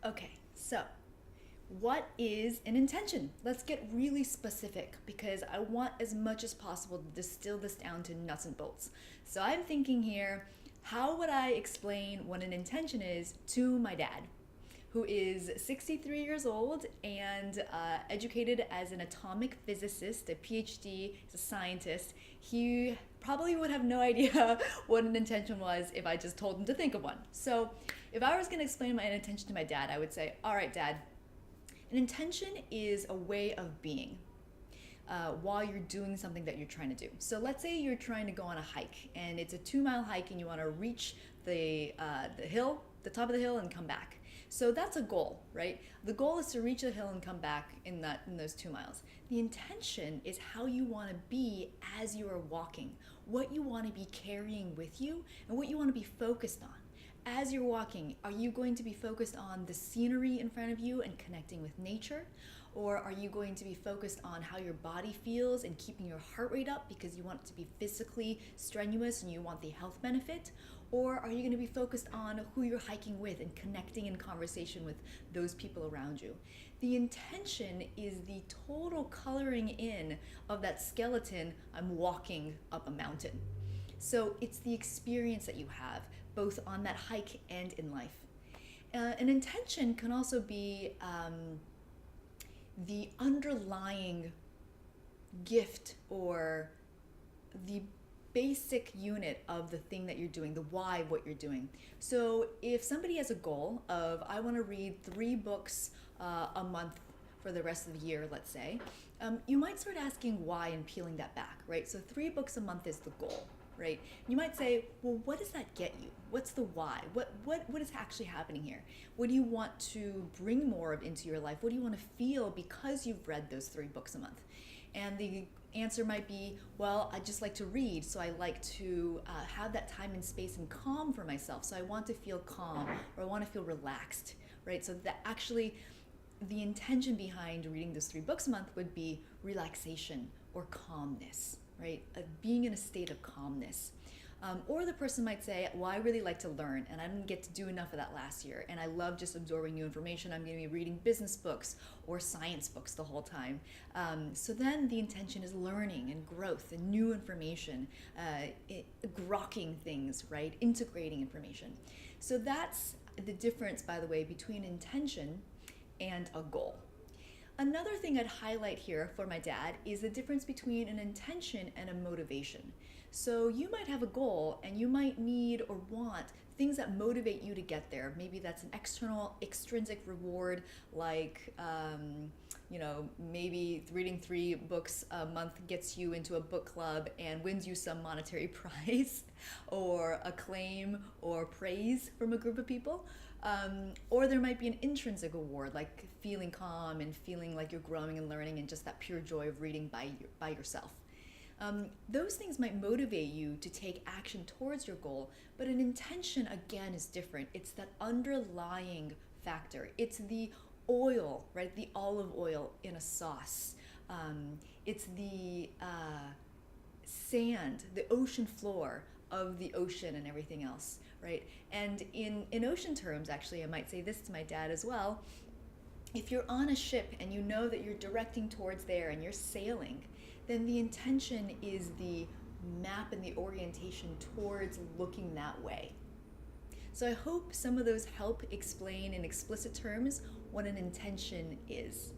Okay, so what is an intention? Let's get really specific because I want as much as possible to distill this down to nuts and bolts. So I'm thinking here, how would I explain what an intention is to my dad, who is 63 years old and educated as an atomic physicist, a PhD, he's a scientist. He probably would have no idea what an intention was if I just told him to think of one. So if I was going to explain my intention to my dad, I would say, all right, dad, an intention is a way of being while you're doing something that you're trying to do. So let's say you're trying to go on a hike and it's a 2 mile hike and you want to reach the hill, the top of the hill, and come back. So that's a goal, right? The goal is to reach the hill and come back in those 2 miles. The intention is how you want to be as you are walking, what you want to be carrying with you, and what you want to be focused on. As you're walking, are you going to be focused on the scenery in front of you and connecting with nature? Or are you going to be focused on how your body feels and keeping your heart rate up because you want it to be physically strenuous and you want the health benefit? Or are you going to be focused on who you're hiking with and connecting in conversation with those people around you? The intention is the total coloring in of that skeleton. I'm walking up a mountain. So it's the experience that you have, both on that hike and in life. An intention can also be the underlying gift or the basic unit of the thing that you're doing, the why of what you're doing. So if somebody has a goal of, I want to read 3 books a month for the rest of the year, let's say, you might start asking why and peeling that back, right? So 3 books a month is the goal, right? You might say, well, what does that get you? What's the why? What is actually happening here? What do you want to bring more of into your life? What do you want to feel because you've read those 3 books a month? And the answer might be, well, I just like to read, so I like to have that time and space and calm for myself. So I want to feel calm, or I want to feel relaxed, right? So that actually, the intention behind reading those 3 books a month would be relaxation or calmness, right? Being in a state of calmness. Or the person might say, well, I really like to learn and I didn't get to do enough of that last year. And I love just absorbing new information. I'm going to be reading business books or science books the whole time. So then the intention is learning and growth and new information, grokking things, right? Integrating information. So that's the difference, by the way, between intention and a goal. Another thing I'd highlight here for my dad is the difference between an intention and a motivation. So you might have a goal and you might need or want things that motivate you to get there. Maybe that's an external, extrinsic reward, like, maybe reading 3 books a month gets you into a book club and wins you some monetary prize or acclaim or praise from a group of people. Or there might be an intrinsic award, like feeling calm and feeling like you're growing and learning and just that pure joy of reading by yourself. Those things might motivate you to take action towards your goal, but an intention, again, is different. It's that underlying factor. It's the oil, right? The olive oil in a sauce. It's the sand, the ocean floor of the ocean and everything else, right? And in ocean terms, actually, I might say this to my dad as well. If you're on a ship and you know that you're directing towards there and you're sailing, then the intention is the map and the orientation towards looking that way. So I hope some of those help explain in explicit terms what an intention is.